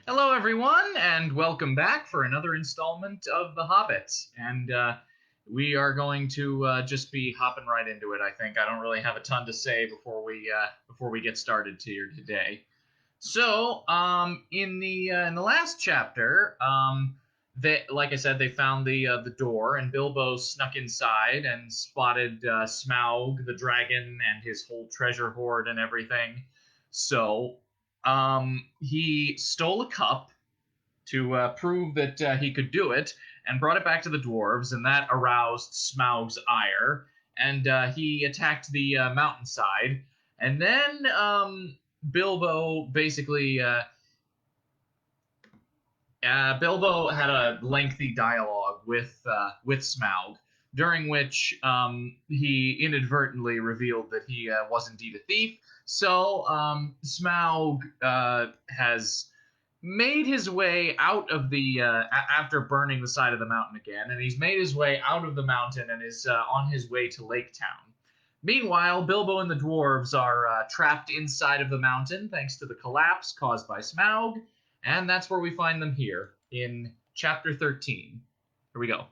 Hello, everyone, and welcome back for another installment of The Hobbit. And we are going to just be hopping right into it. I think I don't really have a ton to say before we get started here today. So, in the last chapter, like I said, they found the door, and Bilbo snuck inside and spotted Smaug the dragon and his whole treasure hoard and everything. So, he stole a cup to prove that he could do it, and brought it back to the dwarves, and that aroused Smaug's ire, and he attacked the mountainside, and then Bilbo basically Bilbo had a lengthy dialogue with Smaug, during which he inadvertently revealed that he was indeed a thief. So Smaug has made his way out of the after burning the side of the mountain again, and he's made his way out of the mountain and is on his way to Lake Town. Meanwhile, Bilbo and the dwarves are trapped inside of the mountain thanks to the collapse caused by Smaug, and that's where we find them here in chapter 13. Here we go.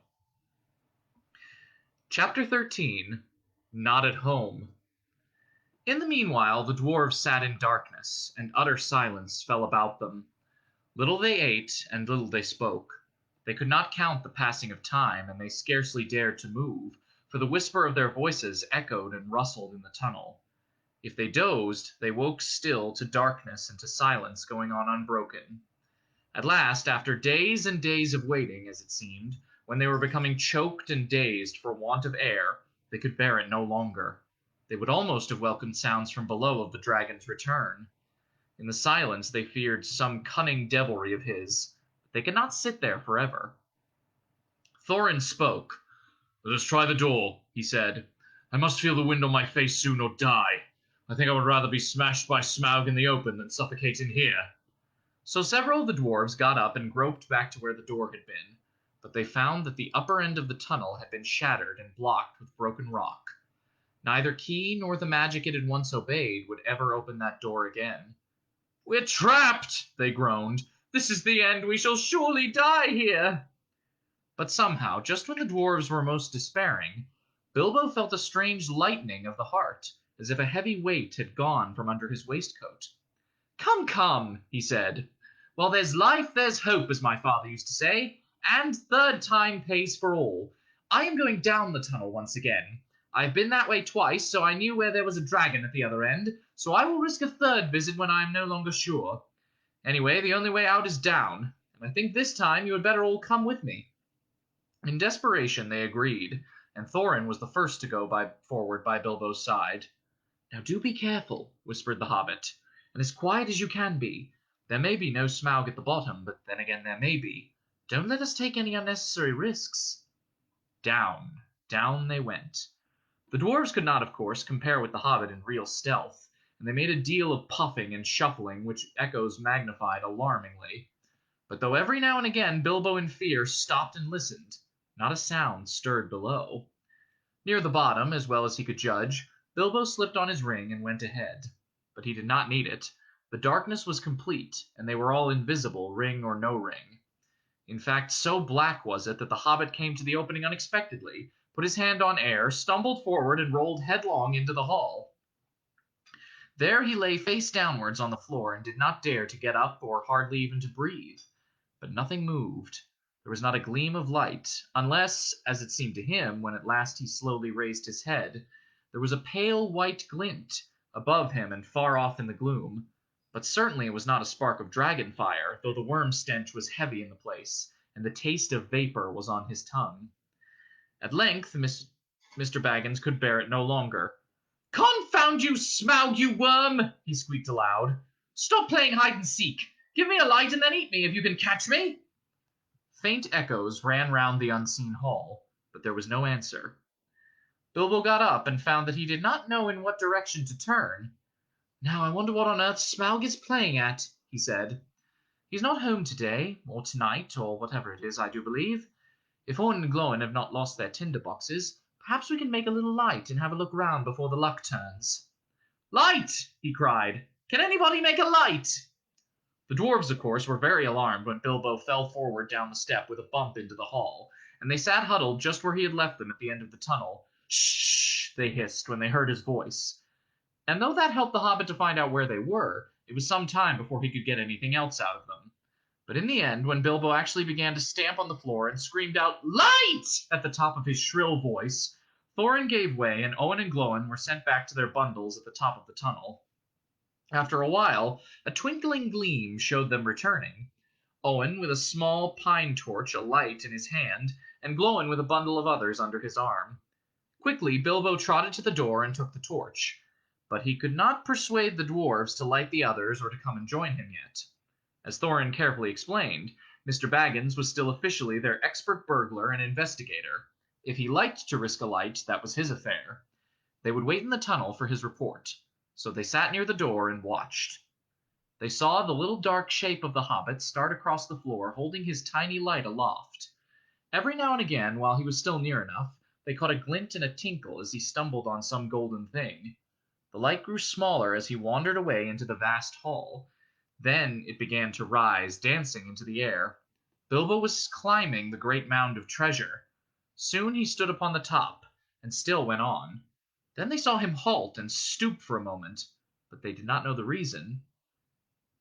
Chapter 13, Not at Home. In the meanwhile, the dwarves sat in darkness, and utter silence fell about them. Little they ate, and little they spoke. They could not count the passing of time, and they scarcely dared to move, for the whisper of their voices echoed and rustled in the tunnel. If they dozed, they woke still to darkness and to silence going on unbroken. At last, after days and days of waiting, as it seemed, when they were becoming choked and dazed for want of air, they could bear it no longer. They would almost have welcomed sounds from below of the dragon's return. In the silence they feared some cunning devilry of his, but they could not sit there forever. Thorin spoke. "Let us try the door," he said. "I must feel the wind on my face soon or die. I think I would rather be smashed by Smaug in the open than suffocate in here." So several of the dwarves got up and groped back to where the door had been, but they found that the upper end of the tunnel had been shattered and blocked with broken rock. Neither key nor the magic it had once obeyed would ever open that door again. "We're trapped!" they groaned. "This is the end! We shall surely die here!" But somehow, just when the dwarves were most despairing, Bilbo felt a strange lightening of the heart, as if a heavy weight had gone from under his waistcoat. "Come, come," he said. "While there's life, there's hope, as my father used to say, and third time pays for all. I am going down the tunnel once again. I've been that way twice, so I knew where there was a dragon at the other end, so I will risk a third visit when I am no longer sure. Anyway, the only way out is down, and I think this time you had better all come with me." In desperation they agreed, and Thorin was the first to go forward by Bilbo's side. "Now do be careful," whispered the hobbit, "and as quiet as you can be. There may be no Smaug at the bottom, but then again there may be. Don't let us take any unnecessary risks." Down, down they went. The dwarves could not, of course, compare with the hobbit in real stealth, and they made a deal of puffing and shuffling which echoes magnified alarmingly. But though every now and again Bilbo in fear stopped and listened, not a sound stirred below. Near the bottom, as well as he could judge, Bilbo slipped on his ring and went ahead. But he did not need it. The darkness was complete, and they were all invisible, ring or no ring. In fact, so black was it that the hobbit came to the opening unexpectedly, put his hand on air, stumbled forward, and rolled headlong into the hall. There he lay face downwards on the floor and did not dare to get up or hardly even to breathe. But nothing moved. There was not a gleam of light, unless, as it seemed to him, when at last he slowly raised his head, there was a pale white glint above him and far off in the gloom. But certainly it was not a spark of dragon fire, though the worm stench was heavy in the place, and the taste of vapor was on his tongue. At length Mr. Baggins could bear it no longer. "Confound you, Smaug, you worm!" he squeaked aloud. "Stop playing hide-and-seek! Give me a light and then eat me, if you can catch me!" Faint echoes ran round the unseen hall, but there was no answer. Bilbo got up and found that he did not know in what direction to turn. "Now I wonder what on earth Smaug is playing at," he said. "He's not home today, or tonight, or whatever it is, I do believe. If Owen and Glóin have not lost their tinder boxes, perhaps we can make a little light and have a look round before the luck turns." "Light!" he cried. "Can anybody make a light?" The dwarves, of course, were very alarmed when Bilbo fell forward down the step with a bump into the hall, and they sat huddled just where he had left them at the end of the tunnel. Shh! They hissed when they heard his voice. And though that helped the hobbit to find out where they were, it was some time before he could get anything else out of them. But in the end, when Bilbo actually began to stamp on the floor and screamed out, "Light!" at the top of his shrill voice, Thorin gave way, and Owen and Glóin were sent back to their bundles at the top of the tunnel. After a while, a twinkling gleam showed them returning. Owen with a small pine torch alight in his hand, and Glóin with a bundle of others under his arm. Quickly, Bilbo trotted to the door and took the torch. But he could not persuade the dwarves to light the others or to come and join him yet. As Thorin carefully explained, Mr. Baggins was still officially their expert burglar and investigator. If he liked to risk a light, that was his affair. They would wait in the tunnel for his report, so they sat near the door and watched. They saw the little dark shape of the hobbit start across the floor holding his tiny light aloft. Every now and again, while he was still near enough, they caught a glint and a tinkle as he stumbled on some golden thing. The light grew smaller as he wandered away into the vast hall. Then it began to rise, dancing into the air. Bilbo was climbing the great mound of treasure. Soon he stood upon the top, and still went on. Then they saw him halt and stoop for a moment, but they did not know the reason.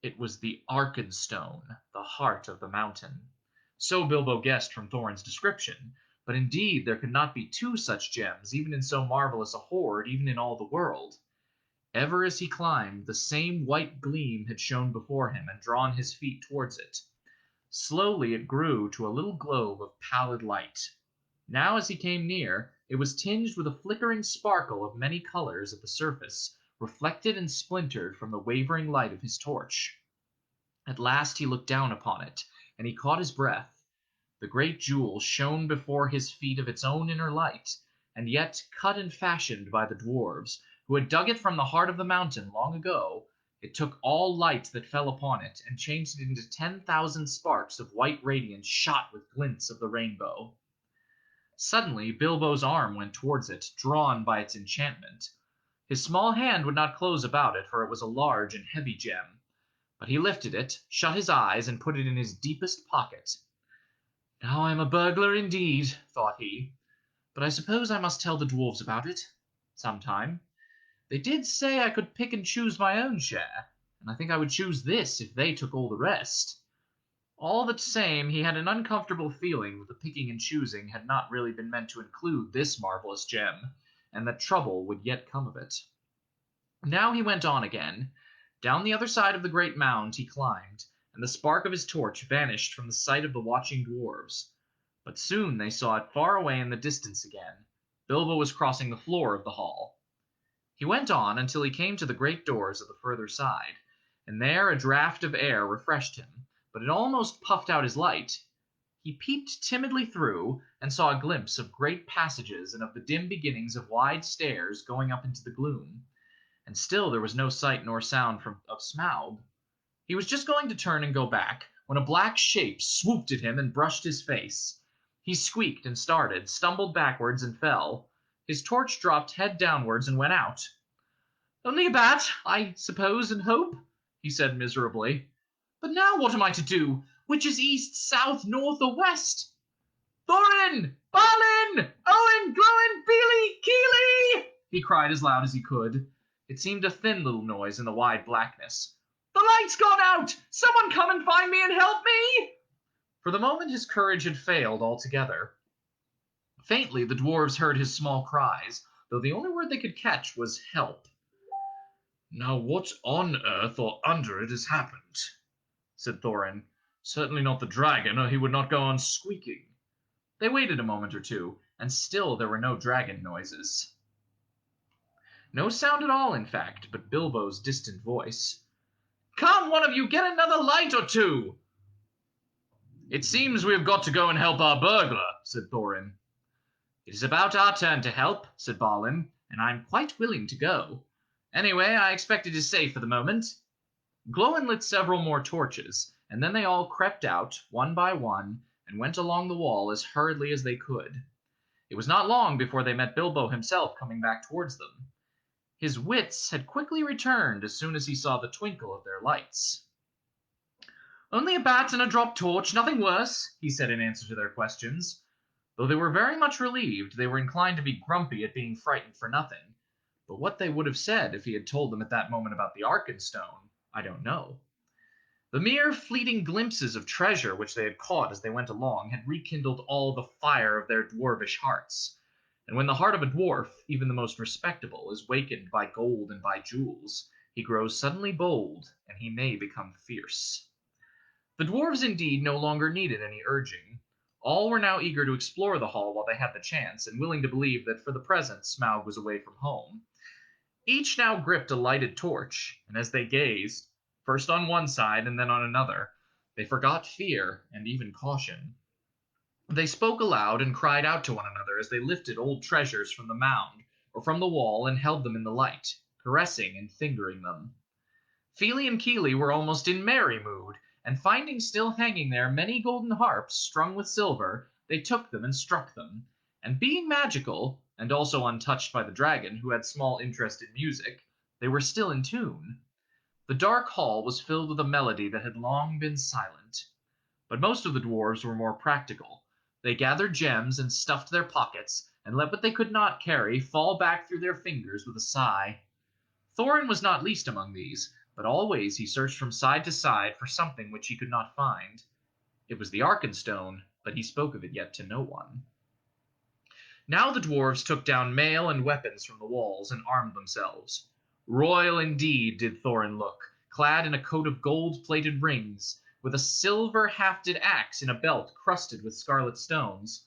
It was the Arkenstone, the heart of the mountain. So Bilbo guessed from Thorin's description, but indeed there could not be two such gems, even in so marvelous a hoard, even in all the world. Ever as he climbed, the same white gleam had shone before him and drawn his feet towards it. Slowly it grew to a little globe of pallid light. Now as he came near, it was tinged with a flickering sparkle of many colors at the surface, reflected and splintered from the wavering light of his torch. At last he looked down upon it, and he caught his breath. The great jewel shone before his feet of its own inner light, and yet, cut and fashioned by the dwarves, who had dug it from the heart of the mountain long ago, it took all light that fell upon it and changed it into 10,000 sparks of white radiance shot with glints of the rainbow. Suddenly Bilbo's arm went towards it, drawn by its enchantment. His small hand would not close about it, for it was a large and heavy gem. But he lifted it, shut his eyes, and put it in his deepest pocket. "Now I am a burglar indeed," thought he. "But I suppose I must tell the dwarves about it, sometime. They did say I could pick and choose my own share, and I think I would choose this if they took all the rest." All the same, he had an uncomfortable feeling that the picking and choosing had not really been meant to include this marvelous gem, and that trouble would yet come of it. Now he went on again. Down the other side of the great mound he climbed, and the spark of his torch vanished from the sight of the watching dwarves. But soon they saw it far away in the distance again. Bilbo was crossing the floor of the hall. He went on until he came to the great doors of the further side, and there a draught of air refreshed him, but it almost puffed out his light. He peeped timidly through, and saw a glimpse of great passages and of the dim beginnings of wide stairs going up into the gloom. And still there was no sight nor sound of Smaug. He was just going to turn and go back, when a black shape swooped at him and brushed his face. He squeaked and started, stumbled backwards, and fell. His torch dropped head downwards and went out. "Only a bat, I suppose and hope," he said miserably. "But now what am I to do? Which is east, south, north, or west?" "Thorin! Balin! Owen, Glóin, Beely, Keely!" he cried as loud as he could. It seemed a thin little noise in the wide blackness. "The light's gone out! Someone come and find me and help me!" For the moment his courage had failed altogether. Faintly the dwarves heard his small cries, though the only word they could catch was "help." "Now what on earth or under it has happened?" said Thorin. "Certainly not the dragon, or he would not go on squeaking." They waited a moment or two, and still there were no dragon noises. No sound at all, in fact, but Bilbo's distant voice. "Come, one of you, get another light or two!" "It seems we have got to go and help our burglar," said Thorin. "It is about our turn to help," said Balin, "and I'm quite willing to go. Anyway, I expect it is safe for the moment." Glóin lit several more torches, and then they all crept out, one by one, and went along the wall as hurriedly as they could. It was not long before they met Bilbo himself coming back towards them. His wits had quickly returned as soon as he saw the twinkle of their lights. "Only a bat and a dropped torch, nothing worse," he said in answer to their questions. Though they were very much relieved, they were inclined to be grumpy at being frightened for nothing. But what they would have said if he had told them at that moment about the Arkenstone, I don't know. The mere fleeting glimpses of treasure which they had caught as they went along had rekindled all the fire of their dwarvish hearts. And when the heart of a dwarf, even the most respectable, is wakened by gold and by jewels, he grows suddenly bold, and he may become fierce. The dwarves indeed no longer needed any urging. All were now eager to explore the hall while they had the chance, and willing to believe that for the present Smaug was away from home. Each now gripped a lighted torch, and as they gazed, first on one side and then on another, they forgot fear and even caution. They spoke aloud and cried out to one another as they lifted old treasures from the mound or from the wall and held them in the light, caressing and fingering them. Feely and Keely were almost in merry mood, and finding still hanging there many golden harps strung with silver, they took them and struck them, and being magical, and also untouched by the dragon, who had small interest in music, they were still in tune. The dark hall was filled with a melody that had long been silent. But most of the dwarves were more practical. They gathered gems and stuffed their pockets, and let what they could not carry fall back through their fingers with a sigh. Thorin was not least among these, but always he searched from side to side for something which he could not find. It was the Arkenstone, but he spoke of it yet to no one. Now the dwarves took down mail and weapons from the walls and armed themselves. Royal indeed did Thorin look, clad in a coat of gold-plated rings, with a silver-hafted axe in a belt crusted with scarlet stones.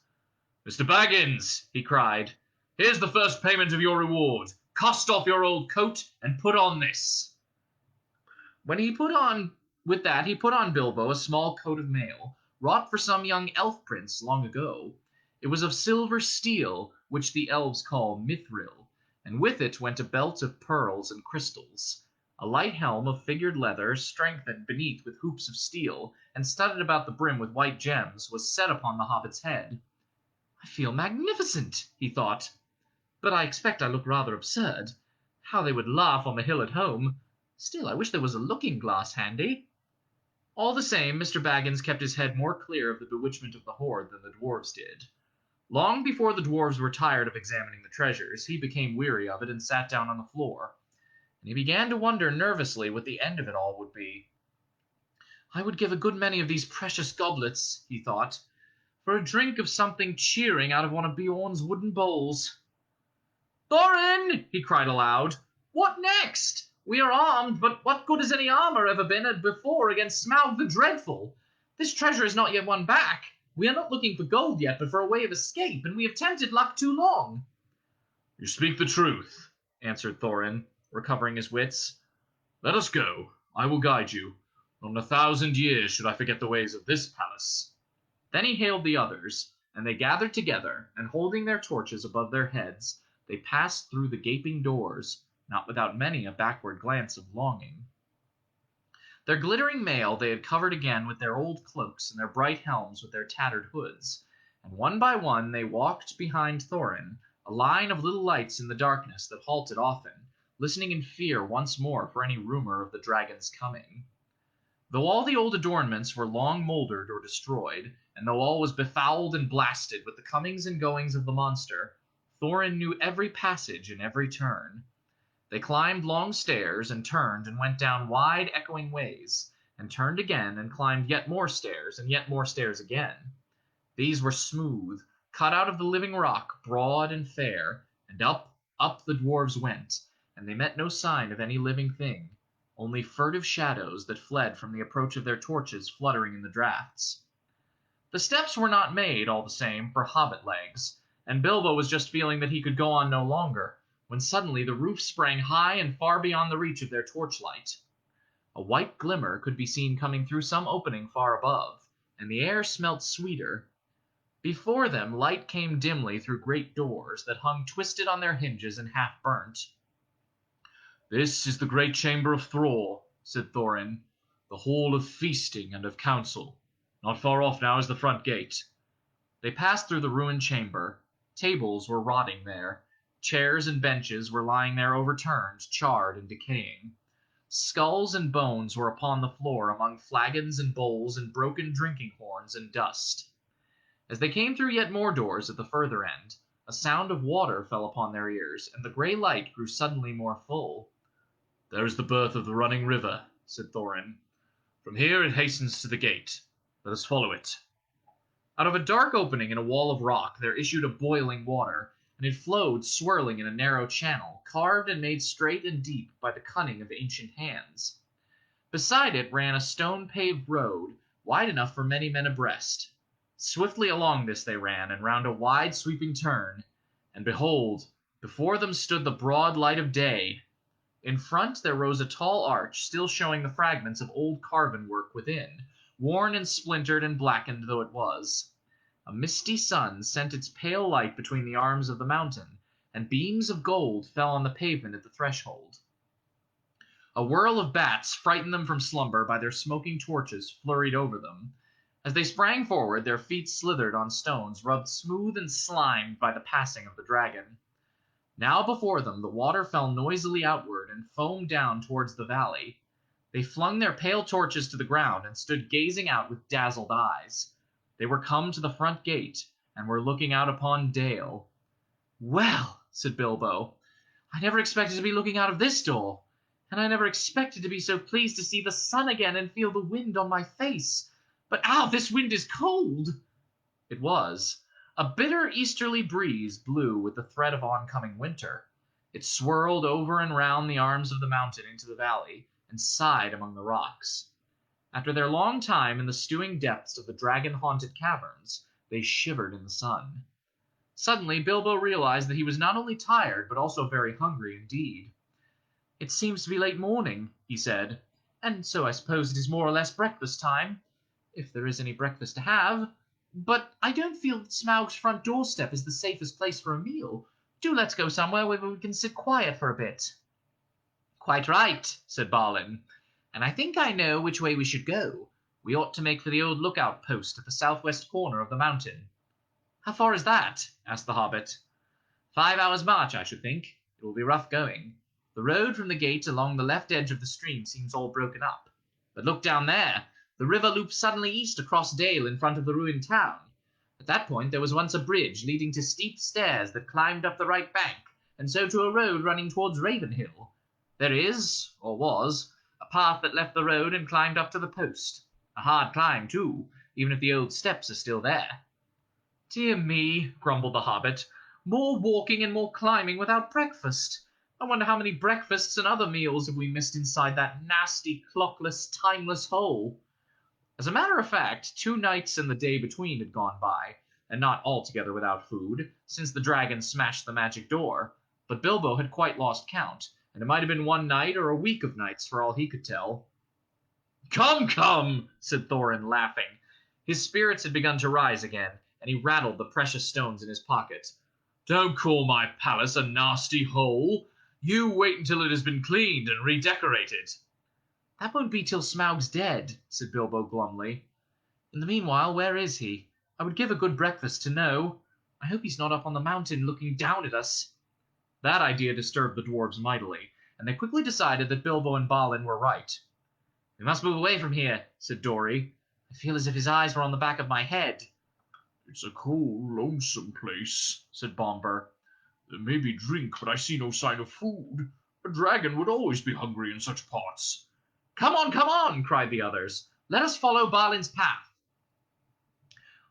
"Mr. Baggins," he cried, "here's the first payment of your reward. Cast off your old coat and put on this." With that, he put on Bilbo a small coat of mail, wrought for some young elf prince long ago. It was of silver steel, which the elves call mithril, and with it went a belt of pearls and crystals. A light helm of figured leather, strengthened beneath with hoops of steel, and studded about the brim with white gems, was set upon the hobbit's head. "I feel magnificent," he thought, "but I expect I look rather absurd. How they would laugh on the hill at home! Still, I wish there was a looking-glass handy." All the same, Mr. Baggins kept his head more clear of the bewitchment of the hoard than the dwarves did. Long before the dwarves were tired of examining the treasures, he became weary of it and sat down on the floor. And he began to wonder nervously what the end of it all would be. "I would give a good many of these precious goblets," he thought, "for a drink of something cheering out of one of Beorn's wooden bowls." "Thorin!" he cried aloud. "What next? We are armed, but what good has any armor ever been before against Smaug the Dreadful? This treasure is not yet won back. We are not looking for gold yet, but for a way of escape, and we have tempted luck too long." "You speak the truth," answered Thorin, recovering his wits. "Let us go. I will guide you. Not in 1,000 years should I forget the ways of this palace." Then he hailed the others, and they gathered together, and holding their torches above their heads, they passed through the gaping doors, not without many a backward glance of longing. Their glittering mail they had covered again with their old cloaks and their bright helms with their tattered hoods, and one by one they walked behind Thorin, a line of little lights in the darkness that halted often, listening in fear once more for any rumor of the dragon's coming. Though all the old adornments were long mouldered or destroyed, and though all was befouled and blasted with the comings and goings of the monster, Thorin knew every passage and every turn. They climbed long stairs, and turned and went down wide, echoing ways, and turned again and climbed yet more stairs, and yet more stairs again. These were smooth, cut out of the living rock, broad and fair, and up, up the dwarves went, and they met no sign of any living thing, only furtive shadows that fled from the approach of their torches fluttering in the draughts. The steps were not made, all the same, for hobbit legs, and Bilbo was just feeling that he could go on no longer, when suddenly the roof sprang high and far beyond the reach of their torchlight. A white glimmer could be seen coming through some opening far above, and the air smelt sweeter. Before them light came dimly through great doors that hung twisted on their hinges and half burnt. "This is the great chamber of Thrall," said Thorin, "the hall of feasting and of council. Not far off now is the front gate." They passed through the ruined chamber. Tables were rotting there. Chairs and benches were lying there overturned, charred and decaying. Skulls and bones were upon the floor among flagons and bowls and broken drinking horns and dust. As they came through yet more doors at the further end, a sound of water fell upon their ears, and the grey light grew suddenly more full. "There is the birth of the running river," said Thorin. "From here it hastens to the gate. Let us follow it." Out of a dark opening in a wall of rock there issued a boiling water, and it flowed swirling in a narrow channel, carved and made straight and deep by the cunning of ancient hands. Beside it ran a stone-paved road, wide enough for many men abreast. Swiftly along this they ran, and round a wide sweeping turn, and behold, before them stood the broad light of day. In front there rose a tall arch, still showing the fragments of old carven work within, worn and splintered and blackened though it was. A misty sun sent its pale light between the arms of the mountain, and beams of gold fell on the pavement at the threshold. A whirl of bats frightened them from slumber by their smoking torches flurried over them. As they sprang forward, their feet slithered on stones rubbed smooth and slimed by the passing of the dragon. Now before them the water fell noisily outward and foamed down towards the valley. They flung their pale torches to the ground and stood gazing out with dazzled eyes. They were come to the front gate, and were looking out upon Dale. "Well," said Bilbo, "I never expected to be looking out of this door, and I never expected to be so pleased to see the sun again and feel the wind on my face. But this wind is cold!" It was. A bitter easterly breeze blew with the threat of oncoming winter. It swirled over and round the arms of the mountain into the valley, and sighed among the rocks. After their long time in the stewing depths of the dragon-haunted caverns, they shivered in the sun. Suddenly Bilbo realized that he was not only tired, but also very hungry indeed. "It seems to be late morning," he said, "and so I suppose it is more or less breakfast time, if there is any breakfast to have. But I don't feel that Smaug's front doorstep is the safest place for a meal. Do let's go somewhere where we can sit quiet for a bit." "Quite right," said Balin, "and I think I know which way we should go. We ought to make for the old lookout post at the southwest corner of the mountain." "How far is that?" asked the Hobbit. 5 hours' march, I should think. It will be rough going. The road from the gate along the left edge of the stream seems all broken up. But look down there. The river loops suddenly east across Dale in front of the ruined town. At that point there was once a bridge leading to steep stairs that climbed up the right bank, and so to a road running towards Ravenhill. There is, or was, a path that left the road and climbed up to the post. A hard climb, too, even if the old steps are still there." "Dear me," grumbled the Hobbit, "more walking and more climbing without breakfast. I wonder how many breakfasts and other meals have we missed inside that nasty, clockless, timeless hole." As a matter of fact, 2 nights and the day between had gone by, and not altogether without food, since the dragon smashed the magic door, but Bilbo had quite lost count, and it might have been 1 night or a week of nights for all he could tell. "Come, come," said Thorin, laughing. His spirits had begun to rise again, and he rattled the precious stones in his pocket. "Don't call my palace a nasty hole. You wait until it has been cleaned and redecorated." "That won't be till Smaug's dead," said Bilbo glumly. "In the meanwhile, where is he? I would give a good breakfast to know. I hope he's not up on the mountain looking down at us." That idea disturbed the dwarves mightily, and they quickly decided that Bilbo and Balin were right. "We must move away from here," said Dori. "I feel as if his eyes were on the back of my head." "It's a cool, lonesome place," said Bombur. "There may be drink, but I see no sign of food. A dragon would always be hungry in such parts." Come on," cried the others. "Let us follow Balin's path."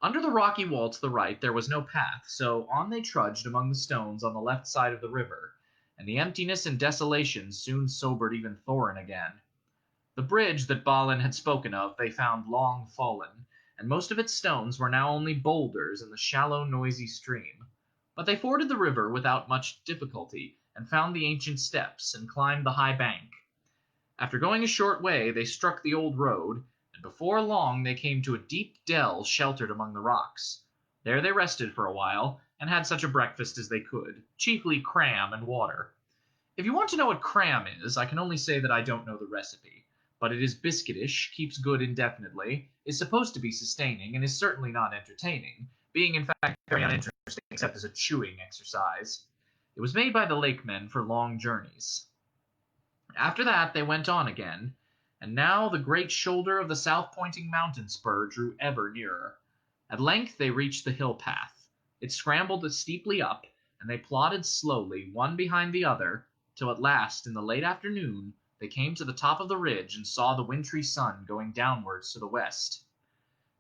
Under the rocky wall to the right there was no path, so on they trudged among the stones on the left side of the river, and the emptiness and desolation soon sobered even Thorin again. The bridge that Balin had spoken of they found long fallen, and most of its stones were now only boulders in the shallow, noisy stream. But they forded the river without much difficulty, and found the ancient steps, and climbed the high bank. After going a short way, they struck the old road, and before long they came to a deep dell sheltered among the rocks. There they rested for a while, and had such a breakfast as they could, chiefly cram and water. If you want to know what cram is, I can only say that I don't know the recipe, but it is biscuitish, keeps good indefinitely, is supposed to be sustaining, and is certainly not entertaining, being in fact very uninteresting except as a chewing exercise. It was made by the lake men for long journeys. After that they went on again, and now the great shoulder of the south-pointing mountain spur drew ever nearer. At length they reached the hill path. It scrambled steeply up, and they plodded slowly, one behind the other, till at last, in the late afternoon, they came to the top of the ridge and saw the wintry sun going downwards to the west.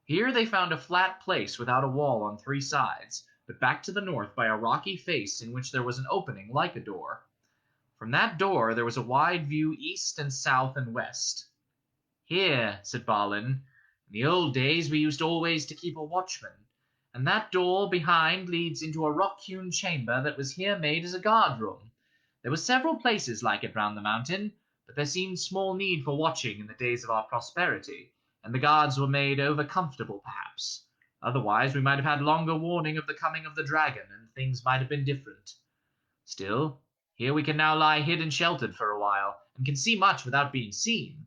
Here they found a flat place without a wall on three sides, but backed to the north by a rocky face in which there was an opening like a door. From that door there was a wide view east and south and west. "Here," said Balin, "in the old days we used always to keep a watchman, and that door behind leads into a rock-hewn chamber that was here made as a guard-room. There were several places like it round the mountain, but there seemed small need for watching in the days of our prosperity, and the guards were made over-comfortable, perhaps. Otherwise we might have had longer warning of the coming of the dragon, and things might have been different. Still, here we can now lie hid and sheltered for a while, and can see much without being seen."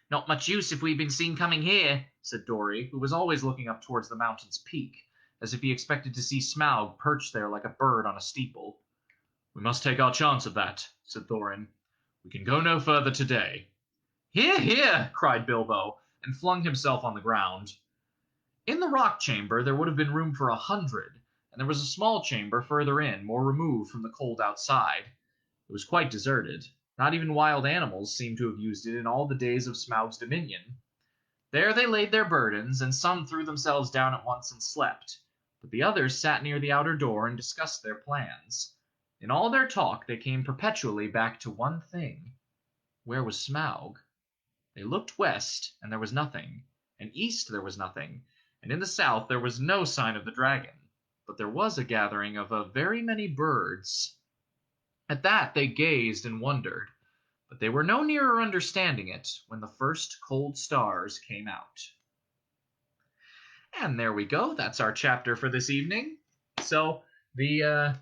"Not much use if we've been seen coming here," said Dorry, who was always looking up towards the mountain's peak, as if he expected to see Smaug perched there like a bird on a steeple. "We must take our chance of that," said Thorin. "We can go no further today." "Hear, hear!" cried Bilbo, and flung himself on the ground. In the rock chamber there would have been room for 100, and there was a small chamber further in, more removed from the cold outside. It was quite deserted. Not even wild animals seemed to have used it in all the days of Smaug's dominion. There they laid their burdens, and some threw themselves down at once and slept, but the others sat near the outer door and discussed their plans. In all their talk they came perpetually back to one thing. Where was Smaug? They looked west, and there was nothing, and east there was nothing, and in the south there was no sign of the dragon, but there was a gathering of a very many birds. At that they gazed and wondered, but they were no nearer understanding it when the first cold stars came out. And there we go. That's our chapter for this evening. So the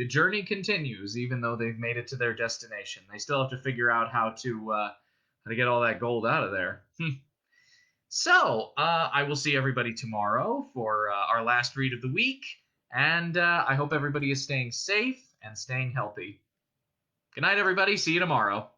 journey continues, even though they've made it to their destination. They still have to figure out how to get all that gold out of there. So, I will see everybody tomorrow for our last read of the week, and I hope everybody is staying safe and staying healthy. Good night, everybody. See you tomorrow.